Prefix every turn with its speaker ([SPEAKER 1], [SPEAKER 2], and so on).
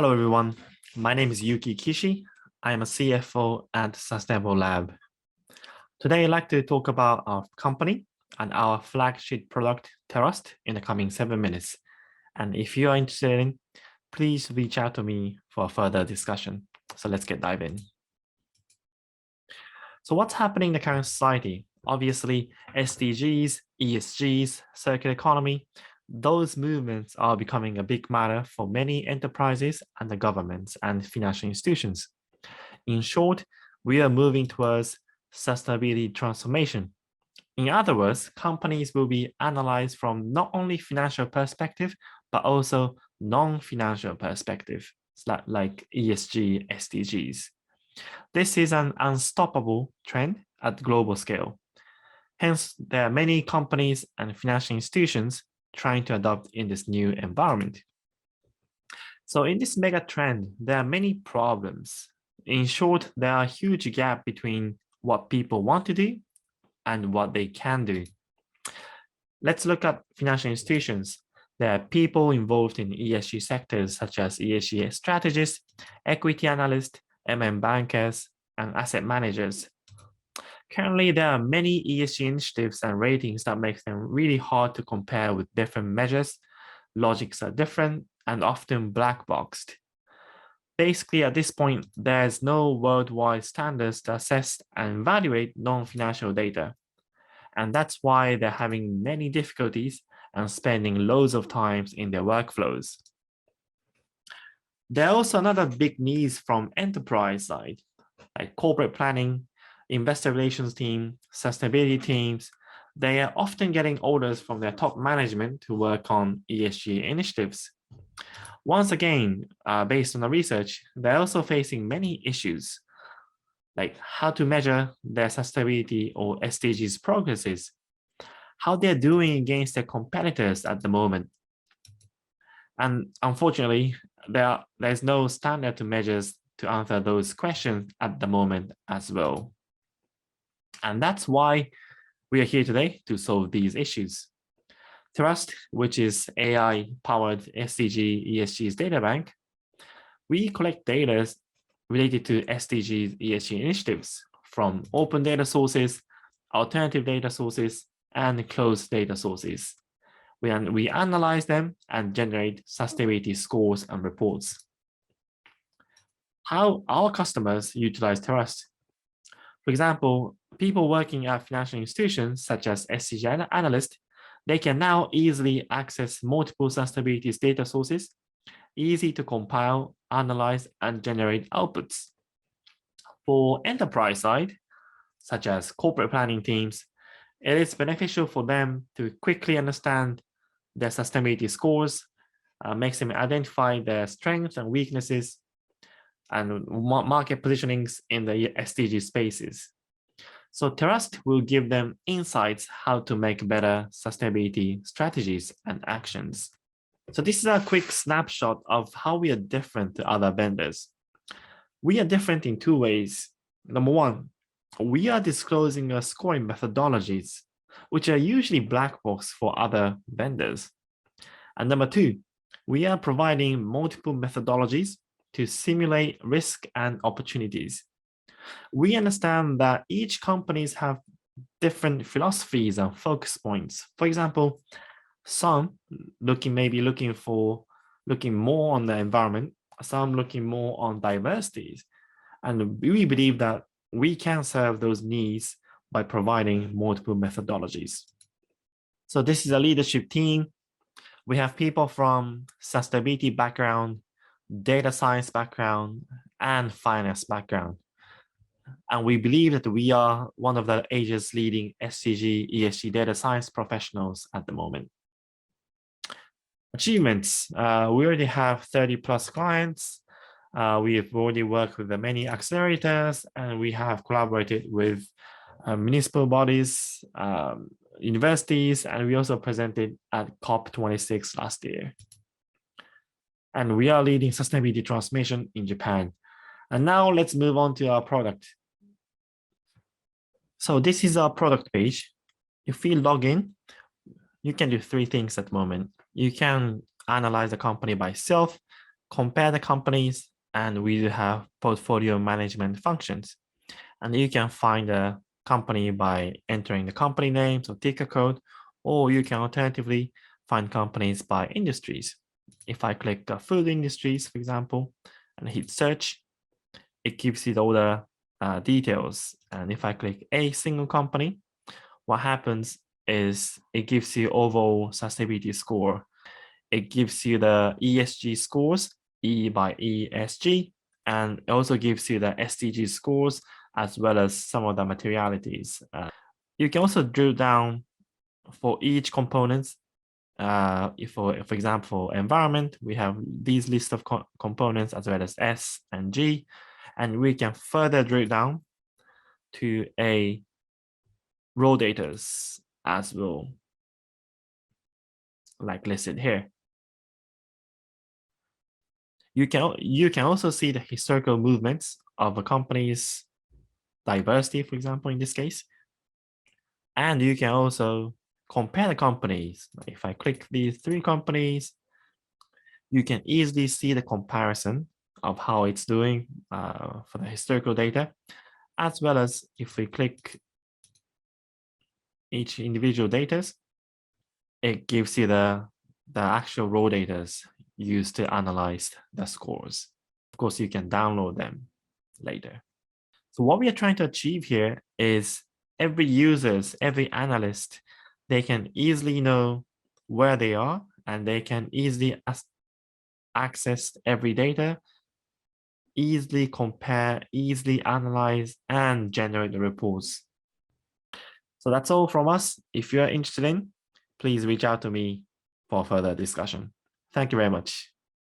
[SPEAKER 1] Hello, everyone. My name is Yuki Kishi. I am a CFO at Sustainable Lab. Today, I'd like to talk about our company and our flagship product, TERRAST, in the coming 7 minutes. And if you are interested in, please reach out to me for further discussion. So let's dive in. So what's happening in the current society? Obviously, SDGs, ESGs, circular economy, those movements are becoming a big matter for many enterprises and the governments and financial institutions. In short, we are moving towards sustainability transformation. In other words, companies will be analyzed from not only financial perspective, but also non-financial perspective, like ESG, SDGs. This is an unstoppable trend at global scale. Hence, there are many companies and financial institutions trying to adopt in this new environment. So in this mega trend, there are many problems. In short, there are a huge gap between what people want to do and what they can do. Let's look at financial institutions. There are people involved in ESG sectors such as ESG strategists, equity analysts, bankers, and asset managers. Currently, there are many ESG initiatives and ratings that make them really hard to compare with different measures. Logics are different and often black boxed. Basically, at this point, there's no worldwide standards to assess and evaluate non-financial data. And that's why they're having many difficulties and spending loads of time in their workflows. There are also another big needs from enterprise side, like corporate planning, investor relations team, sustainability teams. They are often getting orders from their top management to work on ESG initiatives. Once again, based on the research, they're also facing many issues, like how to measure their sustainability or SDGs progresses, how they're doing against their competitors at the moment. And unfortunately, there's no standard to measures to answer those questions at the moment as well. And that's why we are here today to solve these issues. TERRAST, which is AI-powered SDG ESGs data bank, we collect data related to SDGs ESG initiatives from open data sources, alternative data sources, and closed data sources. We analyze them and generate sustainability scores and reports. How our customers utilize TERRAST? For example, people working at financial institutions such as SDG analysts, they can now easily access multiple sustainability data sources, easy to compile, analyze, and generate outputs. For enterprise side, such as corporate planning teams, it is beneficial for them to quickly understand their sustainability scores, makes them identify their strengths and weaknesses, and market positionings in the SDG spaces. So TERRAST will give them insights how to make better sustainability strategies and actions. So this is a quick snapshot of how we are different to other vendors. We are different in two ways. Number one, we are disclosing scoring methodologies, which are usually black box for other vendors. And number two, we are providing multiple methodologies to simulate risk and opportunities. We understand that each companies have different philosophies and focus points. For example, some looking more on the environment, some looking more on diversities. And we believe that we can serve those needs by providing multiple methodologies. So this is a leadership team. We have people from sustainability background, data science background, and finance background. And we believe that we are one of the Asia's leading SDG ESG data science professionals at the moment. Achievements, we already have 30 plus clients. We have already worked with many accelerators, and we have collaborated with municipal bodies, universities, and we also presented at COP26 last year. And we are leading sustainability transformation in Japan. And now let's move on to our product. So this is our product page. If we log in, you can do three things at the moment. You can analyze the company by itself, compare the companies, and we do have portfolio management functions. And you can find a company by entering the company names or ticker code, or you can alternatively find companies by industries. If I click food industries, for example, and hit search, it gives you all the details. And if I click a single company, what happens is it gives you overall sustainability score. It gives you the ESG scores, E by ESG, and it also gives you the SDG scores as well as some of the materialities. You can also drill down for each component. For example, environment, we have these list of components as well as S and G, and we can further drill down to a raw data as well, like listed here. You can also see the historical movements of a company's diversity, for example, in this case. And you can also compare the companies. If I click these 3 companies, you can easily see the comparison of how it's doing for the historical data, as well as if we click each individual data, it gives you the actual raw data used to analyze the scores. Of course, you can download them later. So what we are trying to achieve here is every users, every analyst, they can easily know where they are, and they can easily access every data, easily compare, easily analyze, and generate the reports. So that's all from us. If you're interested in, please reach out to me for further discussion. Thank you very much.